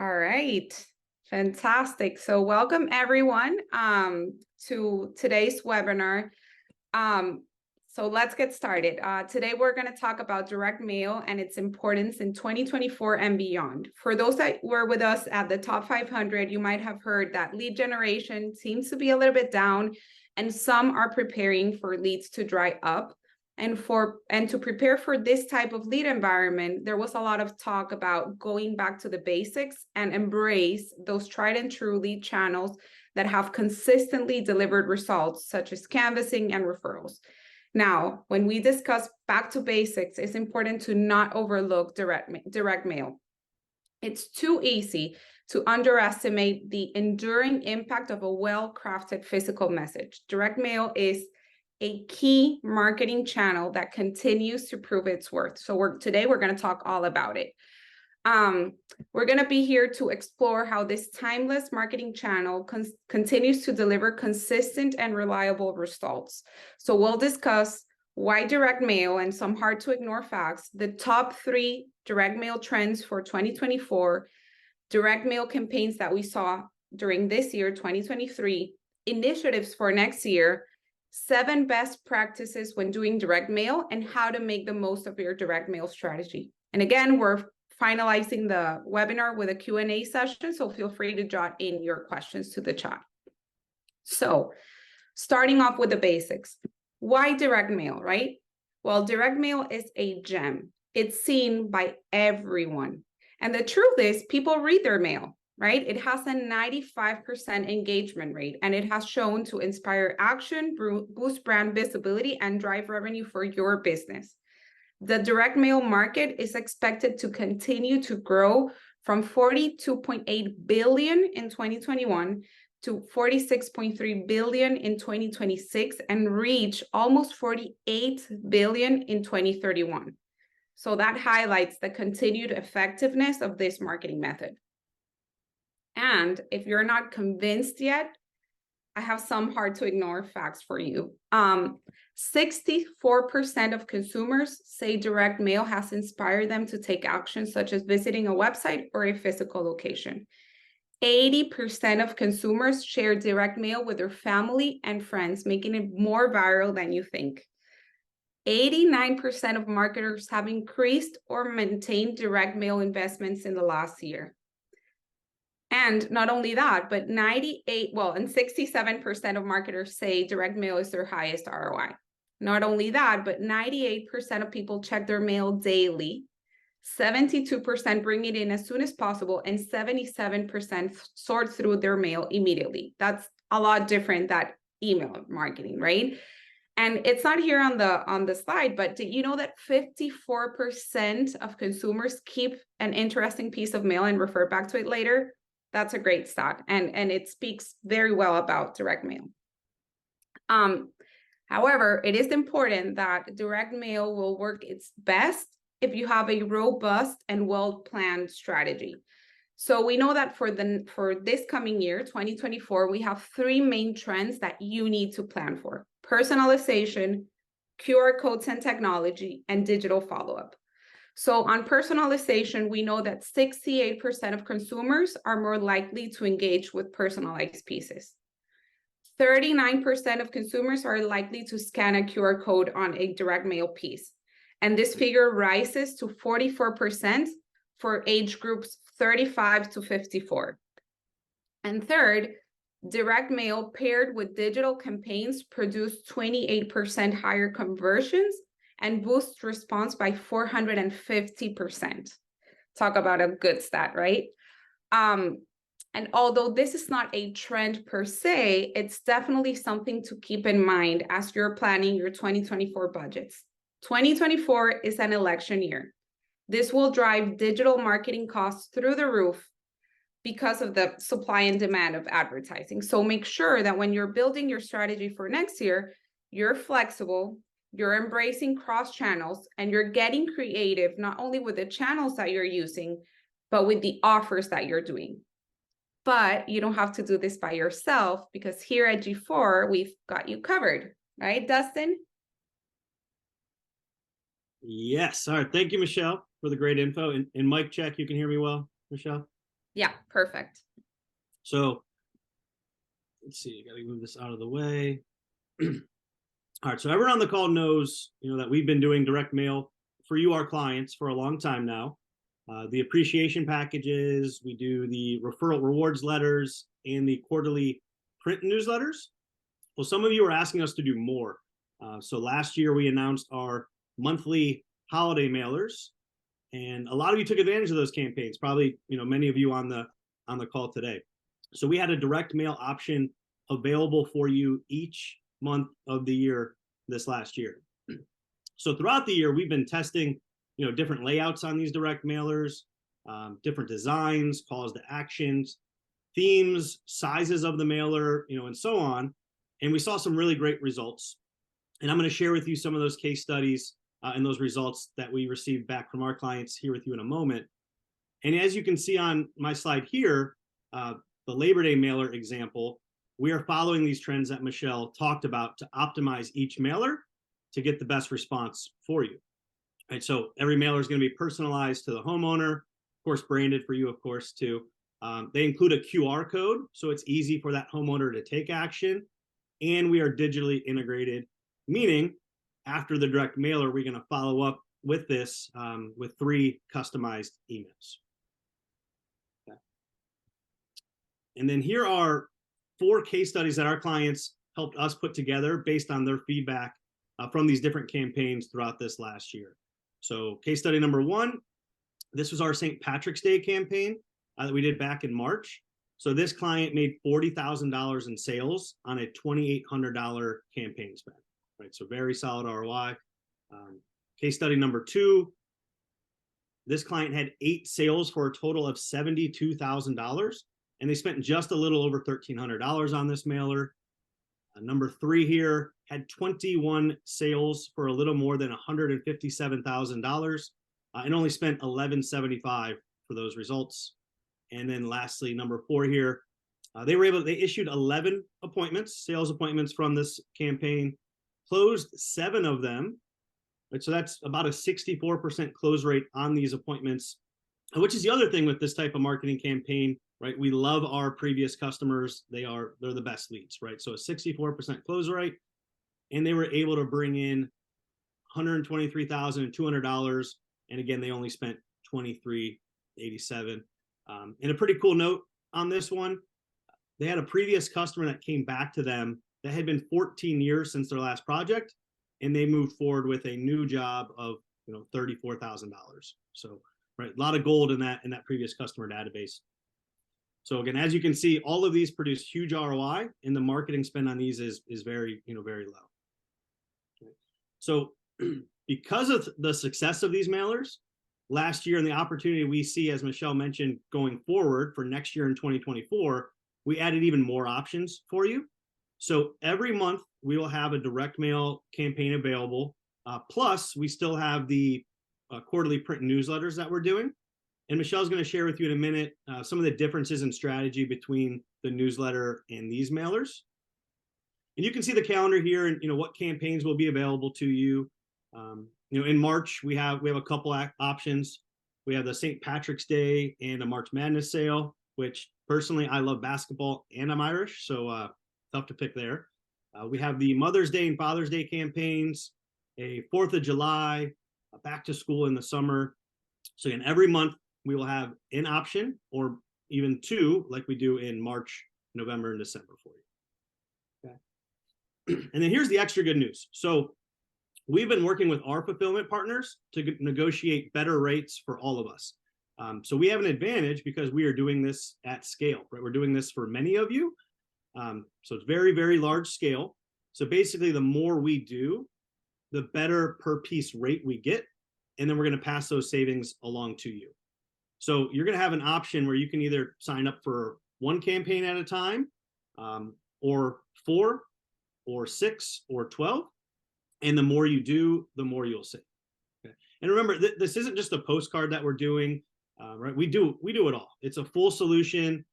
All right, fantastic. So welcome everyone to today's webinar. So let's get started. Today we're going to talk about direct mail and its importance in 2024 and beyond. For those that were with us at the top 500, you might have heard that lead generation seems to be a little bit down, and some are preparing for leads to dry up. And to prepare for this type of lead environment, there was a lot of talk about going back to the basics and embrace those tried and true lead channels that have consistently delivered results, such as canvassing and referrals. Now, when we discuss back to basics, it's important to not overlook direct mail. It's too easy to underestimate the enduring impact of a well-crafted physical message. Direct mail is a key marketing channel that continues to prove its worth. So today we're going to talk all about it. We're going to be here to explore how this timeless marketing channel continues to deliver consistent and reliable results. So we'll discuss why direct mail and some hard to ignore facts, the top 3 direct mail trends for 2024, direct mail campaigns that we saw during this year, 2023, initiatives for next year, 7 best practices when doing direct mail, and how to make the most of your direct mail strategy. And again, we're finalizing the webinar with a Q&A session, so feel free to jot in your questions to the chat. So starting off with the basics, why direct mail, right? Well, direct mail is a gem. It's seen by everyone. And the truth is, people read their mail, right? It has a 95% engagement rate, and it has shown to inspire action, boost brand visibility, and drive revenue for your business. The direct mail market is expected to continue to grow from $42.8 billion in 2021 to $46.3 billion in 2026 and reach almost $48 billion in 2031. So that highlights the continued effectiveness of this marketing method. And if you're not convinced yet, I have some hard to ignore facts for you. 64% of consumers say direct mail has inspired them to take action, such as visiting a website or a physical location. 80% of consumers share direct mail with their family and friends, making it more viral than you think. 89% of marketers have increased or maintained direct mail investments in the last year. And not only that, but 67% of marketers say direct mail is their highest ROI. Not only that, but 98% of people check their mail daily, 72% bring it in as soon as possible, and 77% sort through their mail immediately. That's a lot different than email marketing, right? And it's not here on the slide, but did you know that 54% of consumers keep an interesting piece of mail and refer back to it later? That's a great stat, and it speaks very well about direct mail. However, it is important that direct mail will work its best if you have a robust and well-planned strategy. So we know that for this coming year, 2024, we have 3 main trends that you need to plan for: personalization, QR codes and technology, and digital follow-up. So on personalization, we know that 68% of consumers are more likely to engage with personalized pieces. 39% of consumers are likely to scan a QR code on a direct mail piece. And this figure rises to 44% for age groups 35 to 54. And third, direct mail paired with digital campaigns produce 28% higher conversions and boosts response by 450%. Talk about a good stat, right? And although this is not a trend per se, it's definitely something to keep in mind as you're planning your 2024 budgets. 2024 is an election year. This will drive digital marketing costs through the roof because of the supply and demand of advertising. So make sure that when you're building your strategy for next year, you're flexible, you're embracing cross channels, and you're getting creative, not only with the channels that you're using, but with the offers that you're doing. But you don't have to do this by yourself, because here at gFour, we've got you covered, right, Dustin? Yes. All right. Thank you, Michelle, for the great info. And mic check, you can hear me well, Michelle? Yeah, perfect. So let's see, I got to move this out of the way. All right, so everyone on the call knows, that we've been doing direct mail for you, our clients, for a long time now. The appreciation packages, we do the referral rewards letters, and the quarterly print newsletters. Well, some of you are asking us to do more. So last year we announced our monthly holiday mailers, and a lot of you took advantage of those campaigns. Probably, many of you on the call today. So we had a direct mail option available for you each month of the year this last year. So throughout the year, we've been testing, different layouts on these direct mailers, different designs, calls to actions, themes, sizes of the mailer, and so on. And we saw some really great results. And I'm going to share with you some of those case studies and those results that we received back from our clients here with you in a moment. And as you can see on my slide here, the Labor Day mailer example, we are following these trends that Michelle talked about to optimize each mailer to get the best response for you. Right, so every mailer is going to be personalized to the homeowner, of course, branded for you, of course, too. They include a QR code, so it's easy for that homeowner to take action. And we are digitally integrated, meaning after the direct mailer, we're going to follow up with this with 3 customized emails. Okay. And then here are 4 case studies that our clients helped us put together based on their feedback from these different campaigns throughout this last year. So case study number 1, this was our St. Patrick's Day campaign that we did back in March. So this client made $40,000 in sales on a $2,800 campaign spend, right? So very solid ROI. Case study number 2, this client had 8 sales for a total of $72,000, and they spent just a little over $1,300 on this mailer. Number 3 here had 21 sales for a little more than $157,000 and only spent $1,175 for those results. And then lastly, number 4 here, they issued 11 appointments, sales appointments from this campaign, closed 7 of them. Right? So that's about a 64% close rate on these appointments, which is the other thing with this type of marketing campaign, right? We love our previous customers. They're the best leads, right? So a 64% close rate, and they were able to bring in $123,200. And again, they only spent $23.87. And a pretty cool note on this one, they had a previous customer that came back to them that had been 14 years since their last project, and they moved forward with a new job of $34,000. So right, a lot of gold in that previous customer database. So again, as you can see, all of these produce huge ROI, and the marketing spend on these is very very low. Okay. So because of the success of these mailers last year and the opportunity we see, as Michelle mentioned, going forward for next year in 2024, we added even more options for you. So every month we will have a direct mail campaign available. Plus, we still have the quarterly print newsletters that we're doing. And Michelle's going to share with you in a minute some of the differences in strategy between the newsletter and these mailers. And you can see the calendar here and what campaigns will be available to you. In March, we have a couple options. We have the St. Patrick's Day and a March Madness sale, which personally I love basketball and I'm Irish, so tough to pick there. We have the Mother's Day and Father's Day campaigns, a 4th of July, a back to school in the summer. So again, every month we will have an option or even 2 like we do in March, November, and December for you. Okay. And then here's the extra good news. So we've been working with our fulfillment partners to negotiate better rates for all of us. So we have an advantage because we are doing this at scale, right? We're doing this for many of you. So it's very, very large scale. So basically, the more we do, the better per piece rate we get. And then we're going to pass those savings along to you. So you're going to have an option where you can either sign up for 1 campaign at a time, or 4, or 6, or 12. And the more you do, the more you'll save. Okay. And remember, this isn't just a postcard that we're doing, right? We do it all. It's a full solution,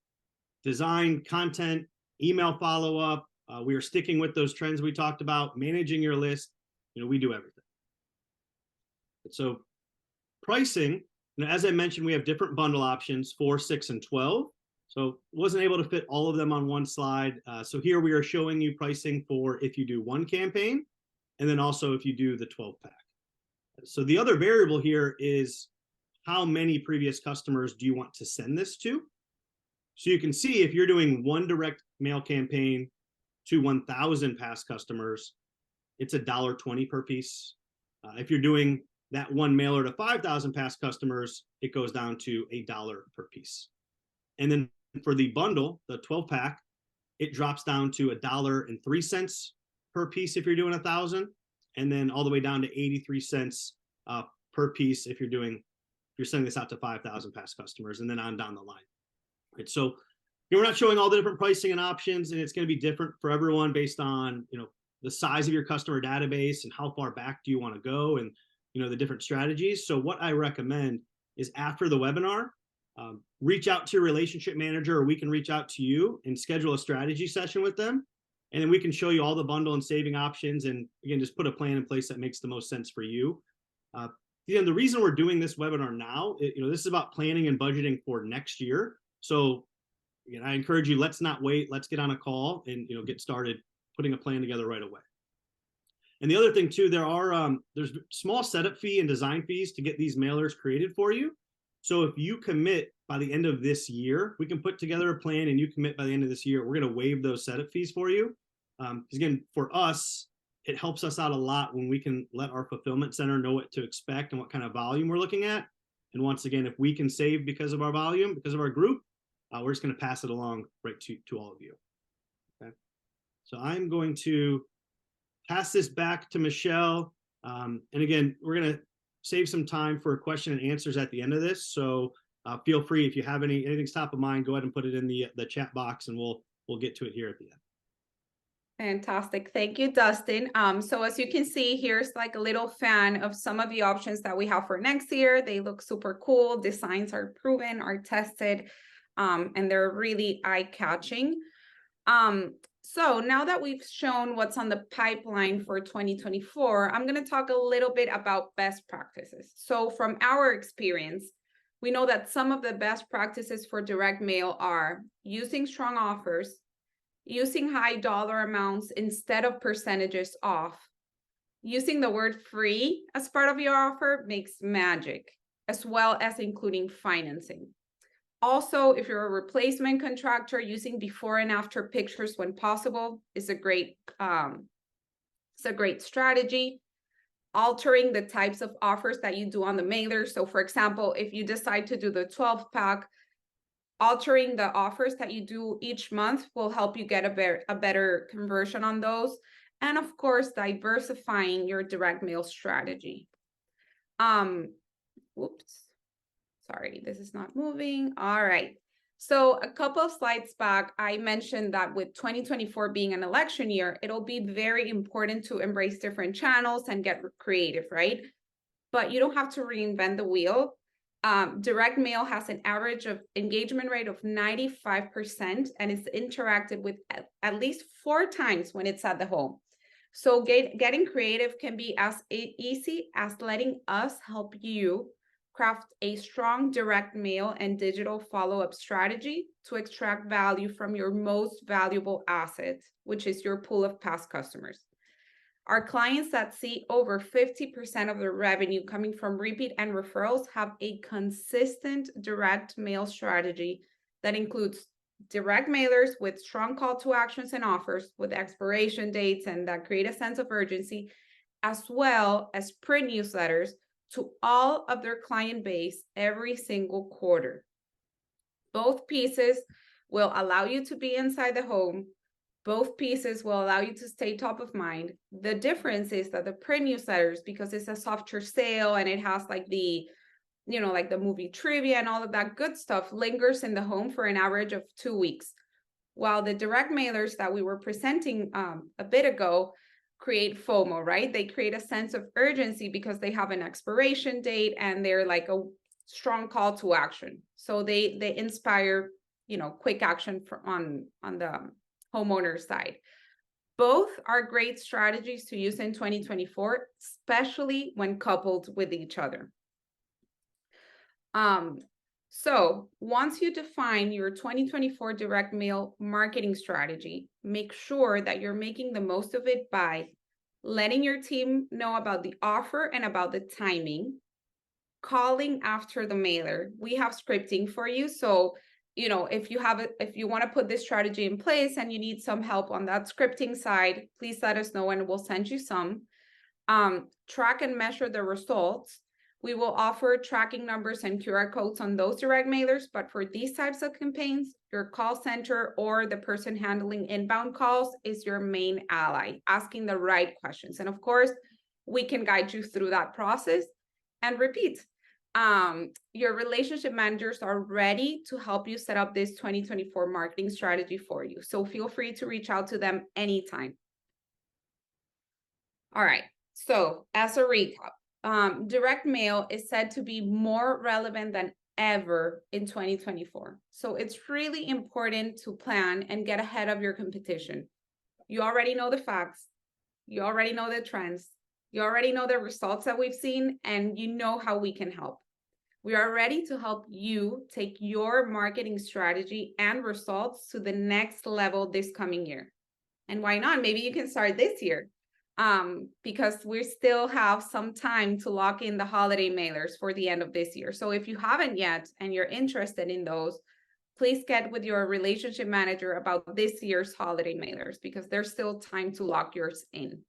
design, content, email follow-up. We are sticking with those trends we talked about, managing your list. We do everything. So pricing as I mentioned, we have different bundle options, 4, 6, and 12. So wasn't able to fit all of them on one slide. So here we are showing you pricing for if you do one campaign, and then also if you do the 12 pack. So the other variable here is how many previous customers do you want to send this to? So you can see if you're doing one direct mail campaign to 1,000 past customers, it's $1.20 per piece. If you're doing that one mailer to 5,000 past customers, it goes down to $1 per piece. And then for the bundle, the 12 pack, it drops down to $1.03 per piece if you're doing 1,000, and then all the way down to 83 cents per piece if you're sending this out to 5,000 past customers, and then on down the line. Right. So we're not showing all the different pricing and options, and it's going to be different for everyone based on the size of your customer database and how far back do you want to go, and the different strategies. So what I recommend is after the webinar, reach out to your relationship manager, or we can reach out to you and schedule a strategy session with them. And then we can show you all the bundle and saving options, and again, just put a plan in place that makes the most sense for you. The reason we're doing this webinar now, this is about planning and budgeting for next year. So again, I encourage you, let's not wait. Let's get on a call and get started putting a plan together right away. And the other thing too, there's small setup fee and design fees to get these mailers created for you. So if you commit by the end of this year, we can put together a plan, and you commit by the end of this year, we're going to waive those setup fees for you. Because again, for us, it helps us out a lot when we can let our fulfillment center know what to expect and what kind of volume we're looking at. And once again, if we can save because of our volume, because of our group, we're just going to pass it along right to all of you. Okay. So I'm going to pass this back to Michelle. And again, we're going to save some time for question and answers at the end of this. So feel free, if you have anything's top of mind, go ahead and put it in the chat box, and we'll get to it here at the end. Fantastic. Thank you, Dustin. So as you can see, here's like a little fan of some of the options that we have for next year. They look super cool. Designs are proven, are tested, and they're really eye-catching. So now that we've shown what's on the pipeline for 2024, I'm going to talk a little bit about best practices. So from our experience, we know that some of the best practices for direct mail are using strong offers, using high dollar amounts instead of percentages off, using the word free as part of your offer makes magic, as well as including financing. Also, if you're a replacement contractor, using before and after pictures when possible is a great strategy. Altering the types of offers that you do on the mailer. So for example, if you decide to do the 12 pack, altering the offers that you do each month will help you get a better conversion on those. And of course, diversifying your direct mail strategy. Whoops. Sorry, this is not moving. All right. So a couple of slides back, I mentioned that with 2024 being an election year, it'll be very important to embrace different channels and get creative, right? But you don't have to reinvent the wheel. Direct mail has an average of engagement rate of 95%, and it's interacted with at least 4 times when it's at the home. So getting creative can be as easy as letting us help you craft a strong direct mail and digital follow-up strategy to extract value from your most valuable asset, which is your pool of past customers. Our clients that see over 50% of their revenue coming from repeat and referrals have a consistent direct mail strategy that includes direct mailers with strong call to actions and offers with expiration dates and that create a sense of urgency, as well as print newsletters to all of their client base every single quarter. Both pieces will allow you to be inside the home. Both pieces will allow you to stay top of mind. The difference is that the print newsletters, because it's a softer sale and it has like the, like the movie trivia and all of that good stuff, lingers in the home for an average of 2 weeks. While the direct mailers that we were presenting a bit ago create FOMO, right? They create a sense of urgency because they have an expiration date and they're like a strong call to action. So they inspire, quick action on the homeowner side. Both are great strategies to use in 2024, especially when coupled with each other. So once you define your 2024 direct mail marketing strategy, make sure that you're making the most of it by letting your team know about the offer and about the timing, calling after the mailer. We have scripting for you. So, if you want to put this strategy in place and you need some help on that scripting side, please let us know and we'll send you some. Track and measure the results. We will offer tracking numbers and QR codes on those direct mailers, but for these types of campaigns, your call center or the person handling inbound calls is your main ally, asking the right questions. And of course, we can guide you through that process. And repeat, your relationship managers are ready to help you set up this 2024 marketing strategy for you. So feel free to reach out to them anytime. All right. So as a recap, direct mail is said to be more relevant than ever in 2024. So it's really important to plan and get ahead of your competition. You already know the facts. You already know the trends. You already know the results that we've seen, and you know how we can help. We are ready to help you take your marketing strategy and results to the next level this coming year. And why not? Maybe you can start this year. Because we still have some time to lock in the holiday mailers for the end of this year. So if you haven't yet and you're interested in those, please get with your relationship manager about this year's holiday mailers because there's still time to lock yours in.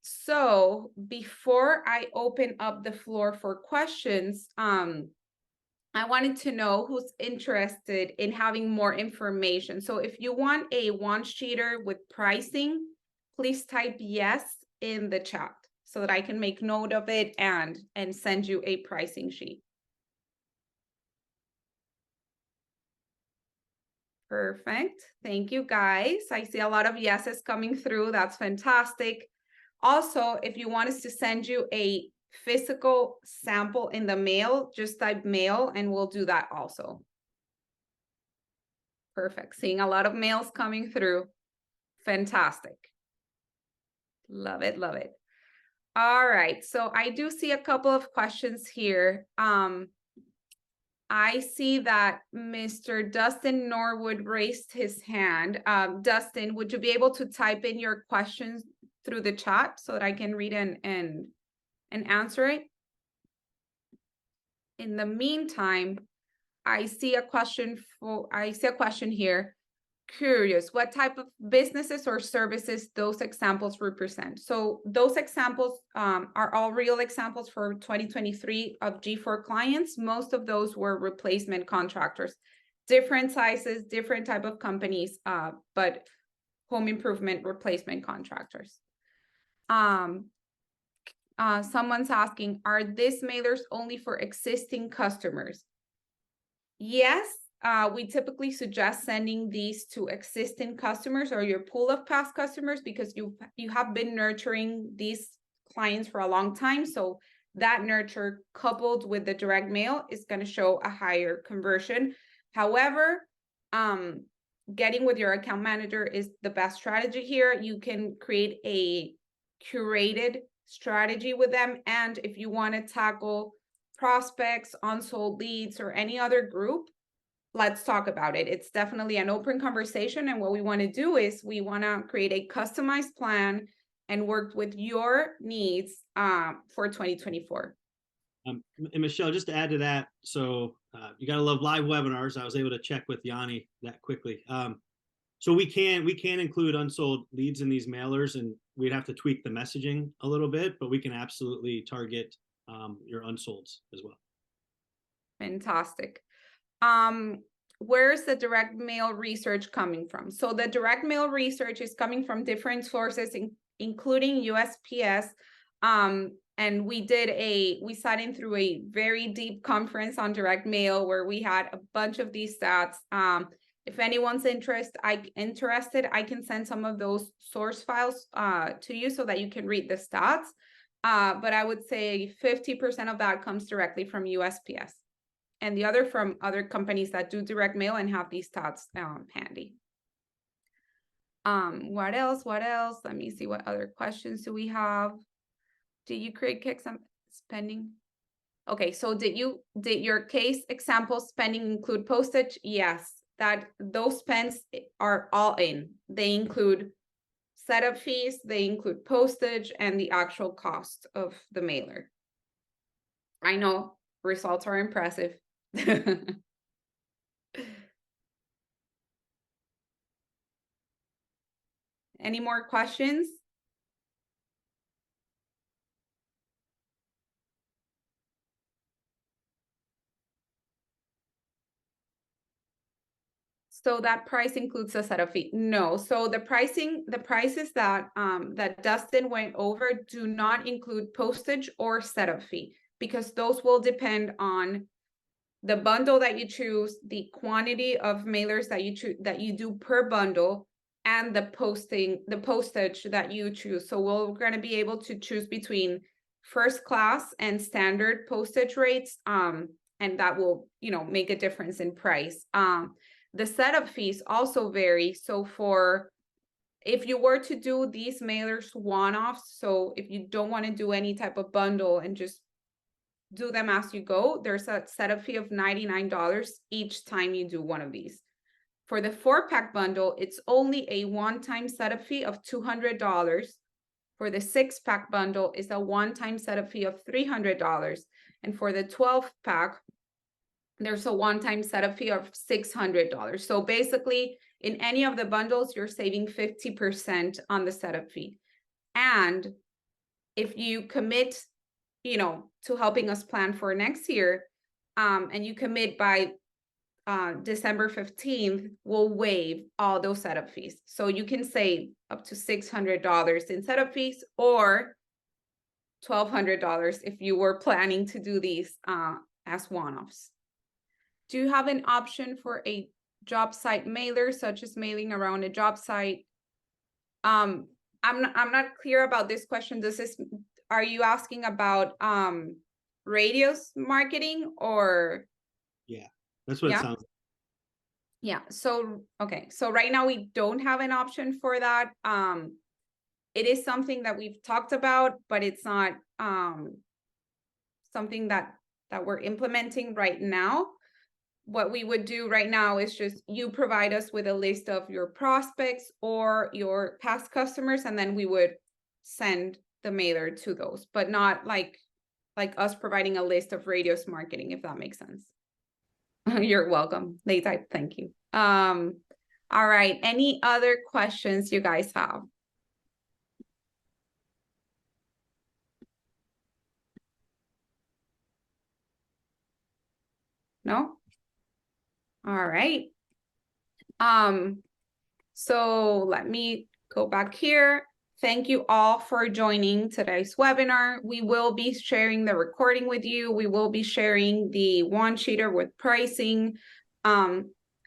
So before I open up the floor for questions, I wanted to know who's interested in having more information. So if you want a one-sheeter with pricing, please type yes in the chat so that I can make note of it and send you a pricing sheet. Perfect. Thank you, guys. I see a lot of yeses coming through. That's fantastic. Also, if you want us to send you a physical sample in the mail, just type mail and we'll do that also. Perfect. Seeing a lot of mails coming through. Fantastic. Love it, love it. All right, so I do see a couple of questions here. I see that Mr. Dustin Norwood raised his hand. Dustin, would you be able to type in your questions through the chat so that I can read and answer it? In the meantime, I see a question here. Curious, what type of businesses or services those examples represent? So those examples are all real examples for 2023 of gFour clients. Most of those were replacement contractors, different sizes, different type of companies, but home improvement replacement contractors. Someone's asking, are these mailers only for existing customers? Yes. We typically suggest sending these to existing customers or your pool of past customers because you have been nurturing these clients for a long time. So that nurture coupled with the direct mail is going to show a higher conversion. However, getting with your account manager is the best strategy here. You can create a curated strategy with them. And if you want to tackle prospects, unsold leads, or any other group, let's talk about it. It's definitely an open conversation. And what we want to do is we want to create a customized plan and work with your needs for 2024. And Michelle, just to add to that, so you got to love live webinars. I was able to check with Yanni that quickly. So we can include unsold leads in these mailers, and we'd have to tweak the messaging a little bit, but we can absolutely target your unsolds as well. Fantastic. Where's the direct mail research coming from? So the direct mail research is coming from different sources, including USPS. And we sat in through a very deep conference on direct mail where we had a bunch of these stats. If anyone's interested, I can send some of those source files to you so that you can read the stats. But I would say 50% of that comes directly from USPS. And the other from other companies that do direct mail and have these stats handy. What else? Let me see, what other questions do we have? Do you create kicks on spending? Okay, so did your case example spending include postage? Yes, those spends are all in. They include setup fees, they include postage, and the actual cost of the mailer. I know results are impressive. Any more questions? So that price includes a setup fee? No. So the prices that that Dustin went over do not include postage or setup fee, because those will depend on the bundle that you choose, the quantity of mailers that you do per bundle, and the postage that you choose. So we're going to be able to choose between first class and standard postage rates, and that will, you know, make a difference in price. The setup fees also vary. So if you were to do these mailers one-offs, so if you don't want to do any type of bundle and just do them as you go, there's a setup fee of $99 each time you do one of these. For the 4-pack bundle, it's only a one-time setup fee of $200. For the 6-pack bundle, it's a one-time setup fee of $300. And for the 12-pack, there's a one-time setup fee of $600. So basically, in any of the bundles, you're saving 50% on the setup fee. And if you commit, you know, to helping us plan for next year, and you commit by December 15th, we'll waive all those setup fees. So you can save up to $600 in setup fees, or $1,200 if you were planning to do these as one-offs. Do you have an option for a job site mailer, such as mailing around a job site? I'm not clear about this question. Are you asking about radios marketing, or? Yeah, that's what it sounds like. Yeah. So, okay. So right now we don't have an option for that. It is something that we've talked about, but it's not something that we're implementing right now. What we would do right now is just you provide us with a list of your prospects or your past customers, and then we would send the mailer to those, but not like us providing a list of radios marketing, if that makes sense. You're welcome. They type thank you. All right. Any other questions you guys have? No? All right. So let me go back here. Thank you all for joining today's webinar. We will be sharing the recording with you. We will be sharing the one-sheeter with pricing. All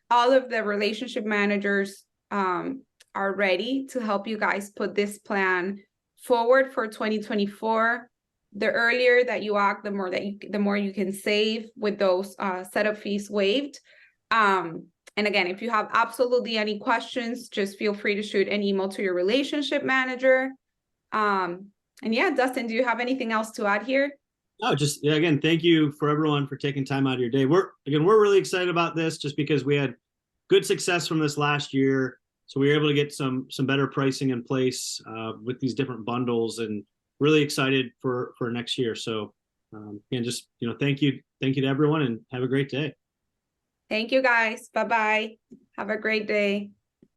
of the relationship managers are ready to help you guys put this plan forward for 2024. The earlier that you act, the more you can save with those setup fees waived. And again, if you have absolutely any questions, just feel free to shoot an email to your relationship manager. And yeah, Dustin, do you have anything else to add here? No, just again, thank you for everyone for taking time out of your day. We're really excited about this, just because we had good success from this last year. So we were able to get some better pricing in place with these different bundles, and really excited for next year. So again, just thank you to everyone, and have a great day. Thank you guys. Bye-bye. Have a great day.